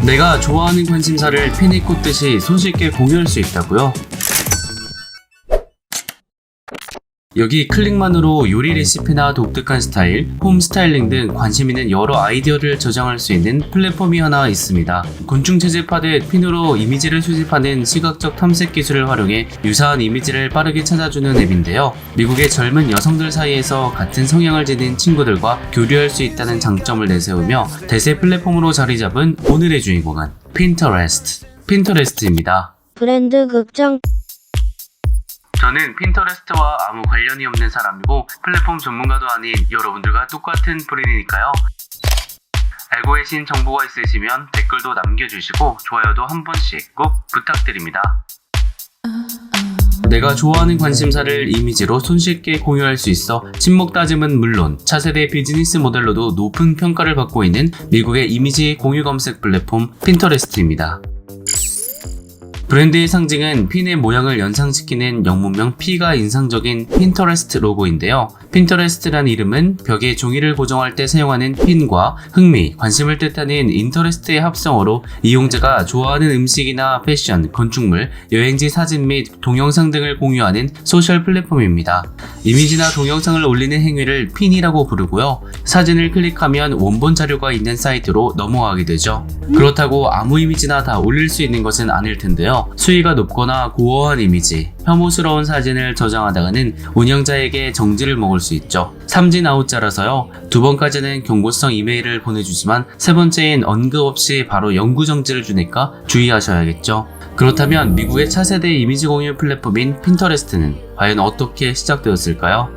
내가 좋아하는 관심사를 펜에 꽂듯이 손쉽게 공유할 수 있다고요? 여기 클릭만으로 요리 레시피나 독특한 스타일, 홈 스타일링 등 관심 있는 여러 아이디어를 저장할 수 있는 플랫폼이 하나 있습니다. 곤충 채집하듯 핀으로 이미지를 수집하는 시각적 탐색 기술을 활용해 유사한 이미지를 빠르게 찾아주는 앱인데요. 미국의 젊은 여성들 사이에서 같은 성향을 지닌 친구들과 교류할 수 있다는 장점을 내세우며 대세 플랫폼으로 자리 잡은 오늘의 주인공은 핀터레스트입니다. 브랜드 극장. 저는 핀터레스트와 아무 관련이 없는 사람이고 플랫폼 전문가도 아닌 여러분들과 똑같은 브랜이니까요. 알고 계신 정보가 있으시면 댓글도 남겨주시고 좋아요도 한 번씩 꼭 부탁드립니다. 내가 좋아하는 관심사를 이미지로 손쉽게 공유할 수 있어 친목 다짐은 물론 차세대 비즈니스 모델로도 높은 평가를 받고 있는 미국의 이미지 공유 검색 플랫폼 핀터레스트입니다. 브랜드의 상징은 핀의 모양을 연상시키는 영문명 P가 인상적인 핀터레스트 로고인데요. 핀터레스트란 이름은 벽에 종이를 고정할 때 사용하는 핀과 흥미, 관심을 뜻하는 인터레스트의 합성어로 이용자가 좋아하는 음식이나 패션, 건축물, 여행지 사진 및 동영상 등을 공유하는 소셜 플랫폼입니다. 이미지나 동영상을 올리는 행위를 핀이라고 부르고요. 사진을 클릭하면 원본 자료가 있는 사이트로 넘어가게 되죠. 그렇다고 아무 이미지나 다 올릴 수 있는 것은 아닐 텐데요. 수위가 높거나 고어한 이미지, 혐오스러운 사진을 저장하다가는 운영자에게 정지를 먹을 수 있죠. 삼진 아웃자라서요. 2번까지는 경고성 이메일을 보내주지만 3번째엔 언급 없이 바로 영구 정지를 주니까 주의하셔야겠죠. 그렇다면 미국의 차세대 이미지 공유 플랫폼인 핀터레스트는 과연 어떻게 시작되었을까요?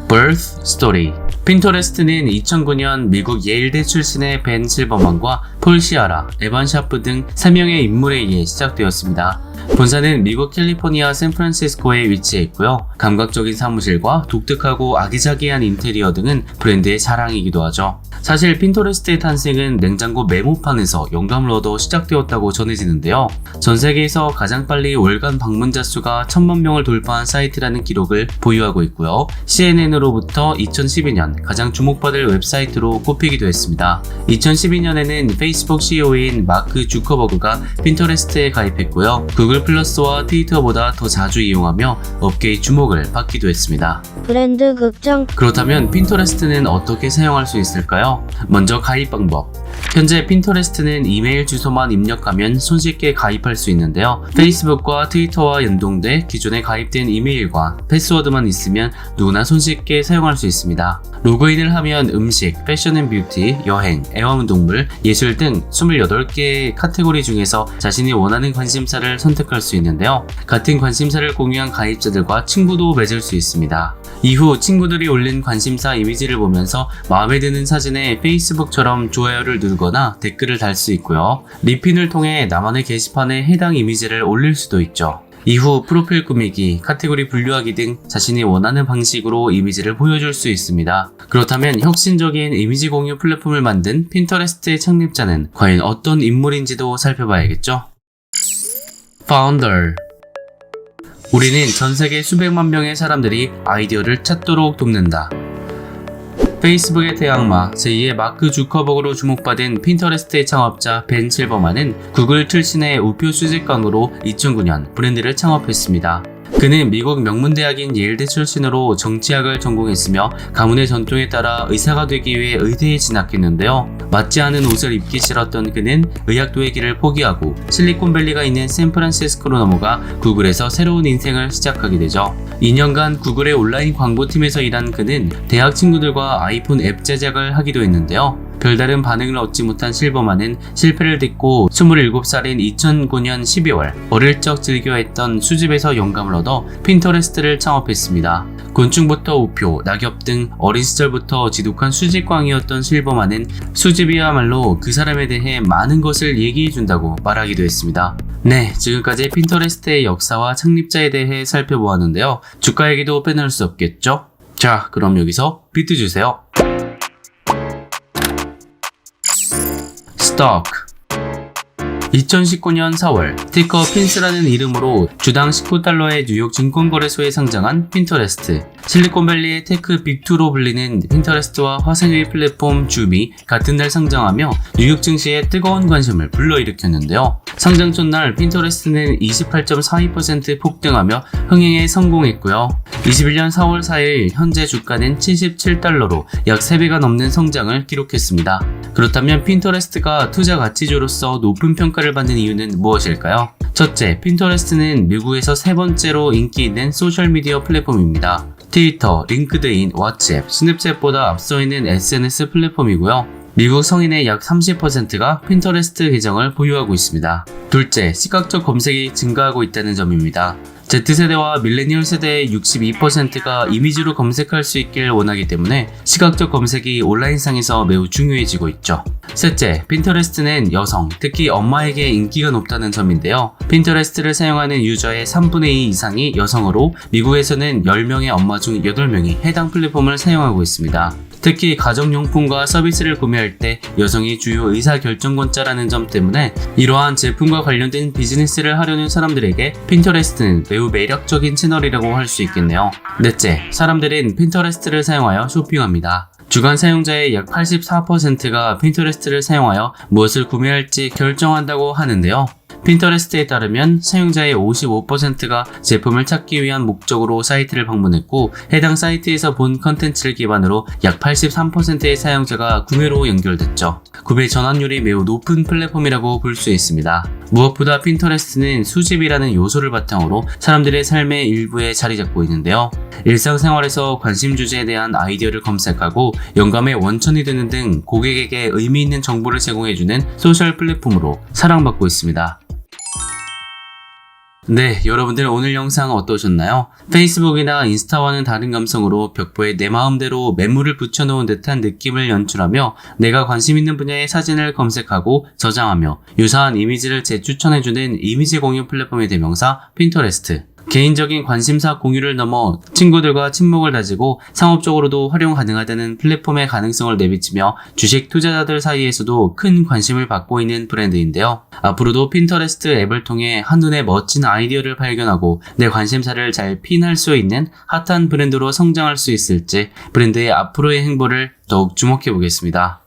Birth Story. 핀터레스트는 2009년 미국 예일대 출신의 벤 실버만과 폴 시아라, 에반 샤프 등 3명의 인물에 의해 시작되었습니다. 본사는 미국 캘리포니아 샌프란시스코에 위치해 있고요. 감각적인 사무실과 독특하고 아기자기한 인테리어 등은 브랜드의 자랑이기도 하죠. 사실 핀터레스트의 탄생은 냉장고 메모판에서 영감을 얻어 시작되었다고 전해지는데요. 전 세계에서 가장 빨리 월간 방문자 수가 1000만 명을 돌파한 사이트라는 기록을 보유하고 있고요. CNN으로부터 2012년 가장 주목받을 웹사이트로 꼽히기도 했습니다. 2012년에는 페이스북 CEO인 마크 주커버그가 핀터레스트에 가입했고요. 구글 플러스와 트위터보다 더 자주 이용하며 업계의 주목을 받기도 했습니다. 브랜드 극장. 그렇다면 핀터레스트는 어떻게 사용할 수 있을까요? 먼저 가입 방법. 현재 핀터레스트는 이메일 주소만 입력하면 손쉽게 가입할 수 있는데요. 페이스북과 트위터와 연동돼 기존에 가입된 이메일과 패스워드만 있으면 누구나 손쉽게 사용할 수 있습니다. 로그인을 하면 음식, 패션 앤 뷰티, 여행, 애완동물, 예술 등 28개의 카테고리 중에서 자신이 원하는 관심사를 선택할 수 있는데요. 같은 관심사를 공유한 가입자들과 친구도 맺을 수 있습니다. 이후 친구들이 올린 관심사 이미지를 보면서 마음에 드는 사진에 페이스북처럼 좋아요를 누르거나 댓글을 달 수 있고요. 리핀을 통해 나만의 게시판에 해당 이미지를 올릴 수도 있죠. 이후 프로필 꾸미기, 카테고리 분류하기 등 자신이 원하는 방식으로 이미지를 보여줄 수 있습니다. 그렇다면 혁신적인 이미지 공유 플랫폼을 만든 핀터레스트의 창립자는 과연 어떤 인물인지도 살펴봐야겠죠? Founder. 우리는 전 세계 수백만 명의 사람들이 아이디어를 찾도록 돕는다. 페이스북의 대항마 제2의 마크 주커버그로 주목받은 핀터레스트의 창업자 벤 실버만은 구글 출신의 우표 수집광으로 2009년 브랜드를 창업했습니다. 그는 미국 명문대학인 예일대 출신으로 정치학을 전공했으며 가문의 전통에 따라 의사가 되기 위해 의대에 진학했는데요. 맞지 않은 옷을 입기 싫었던 그는 의학도의 길을 포기하고 실리콘밸리가 있는 샌프란시스코로 넘어가 구글에서 새로운 인생을 시작하게 되죠. 2년간 구글의 온라인 광고팀에서 일한 그는 대학 친구들과 아이폰 앱 제작을 하기도 했는데요. 별다른 반응을 얻지 못한 실버만은 실패를 딛고 27살인 2009년 12월 어릴 적 즐겨했던 수집에서 영감을 얻어 핀터레스트를 창업했습니다. 곤충부터 우표, 낙엽 등 어린 시절부터 지독한 수집광이었던 실버만은 수집이야말로 그 사람에 대해 많은 것을 얘기해준다고 말하기도 했습니다. 네, 지금까지 핀터레스트의 역사와 창립자에 대해 살펴보았는데요. 주가 얘기도 빼놓을 수 없겠죠? 자, 그럼 여기서 비트 주세요. 스톡. 2019년 4월 티커 핀스라는 이름으로 주당 $19의 뉴욕 증권거래소에 상장한 핀터레스트. 실리콘밸리의 테크 빅2로 불리는 핀터레스트와 화생의 플랫폼 줌이 같은 날 상장하며 뉴욕 증시에 뜨거운 관심을 불러일으켰는데요. 상장 첫날 핀터레스트는 28.42% 폭등하며 흥행에 성공했고요. 21년 4월 4일 현재 주가는 $77로 약 3배가 넘는 성장을 기록했습니다. 그렇다면 핀터레스트가 투자 가치주로서 높은 평가를 받는 이유는 무엇일까요? 첫째, 핀터레스트는 미국에서 세 번째로 인기 있는 소셜미디어 플랫폼입니다. 트위터, 링크드인, 왓츠앱, 스냅챗보다 앞서 있는 SNS 플랫폼이고요. 미국 성인의 약 30%가 핀터레스트 계정을 보유하고 있습니다. 둘째, 시각적 검색이 증가하고 있다는 점입니다. Z세대와 밀레니얼 세대의 62%가 이미지로 검색할 수 있길 원하기 때문에 시각적 검색이 온라인상에서 매우 중요해지고 있죠. 셋째, 핀터레스트는 여성, 특히 엄마에게 인기가 높다는 점인데요. 핀터레스트를 사용하는 유저의 3분의 2 이상이 여성으로 미국에서는 10명의 엄마 중 8명이 해당 플랫폼을 사용하고 있습니다. 특히 가정용품과 서비스를 구매할 때 여성이 주요 의사결정권자라는 점 때문에 이러한 제품과 관련된 비즈니스를 하려는 사람들에게 핀터레스트는 매우 매력적인 채널이라고 할 수 있겠네요. 넷째, 사람들은 핀터레스트를 사용하여 쇼핑합니다. 주간 사용자의 약 84%가 핀터레스트를 사용하여 무엇을 구매할지 결정한다고 하는데요. 핀터레스트에 따르면 사용자의 55%가 제품을 찾기 위한 목적으로 사이트를 방문했고 해당 사이트에서 본 컨텐츠를 기반으로 약 83%의 사용자가 구매로 연결됐죠. 구매 전환율이 매우 높은 플랫폼이라고 볼 수 있습니다. 무엇보다 핀터레스트는 수집이라는 요소를 바탕으로 사람들의 삶의 일부에 자리 잡고 있는데요. 일상생활에서 관심 주제에 대한 아이디어를 검색하고 영감의 원천이 되는 등 고객에게 의미 있는 정보를 제공해주는 소셜 플랫폼으로 사랑받고 있습니다. 네, 여러분들 오늘 영상 어떠셨나요? 페이스북이나 인스타와는 다른 감성으로 벽보에 내 마음대로 매물을 붙여놓은 듯한 느낌을 연출하며 내가 관심 있는 분야의 사진을 검색하고 저장하며 유사한 이미지를 재추천해주는 이미지 공유 플랫폼의 대명사 핀터레스트. 개인적인 관심사 공유를 넘어 친구들과 친목을 다지고 상업적으로도 활용 가능하다는 플랫폼의 가능성을 내비치며 주식 투자자들 사이에서도 큰 관심을 받고 있는 브랜드인데요. 앞으로도 핀터레스트 앱을 통해 한눈에 멋진 아이디어를 발견하고 내 관심사를 잘 핀할 수 있는 핫한 브랜드로 성장할 수 있을지 브랜드의 앞으로의 행보를 더욱 주목해 보겠습니다.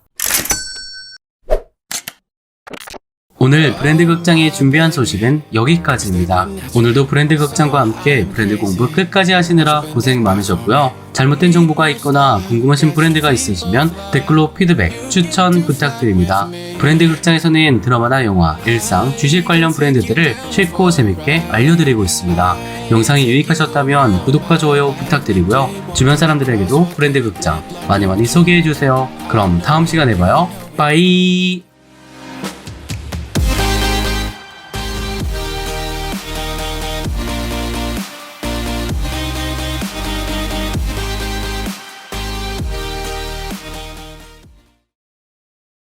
오늘 브랜드 극장이 준비한 소식은 여기까지입니다. 오늘도 브랜드 극장과 함께 브랜드 공부 끝까지 하시느라 고생 많으셨고요. 잘못된 정보가 있거나 궁금하신 브랜드가 있으시면 댓글로 피드백, 추천 부탁드립니다. 브랜드 극장에서는 드라마나 영화, 일상, 주식 관련 브랜드들을 쉽고 재밌게 알려드리고 있습니다. 영상이 유익하셨다면 구독과 좋아요 부탁드리고요. 주변 사람들에게도 브랜드 극장 많이 소개해주세요. 그럼 다음 시간에 봐요. 빠이!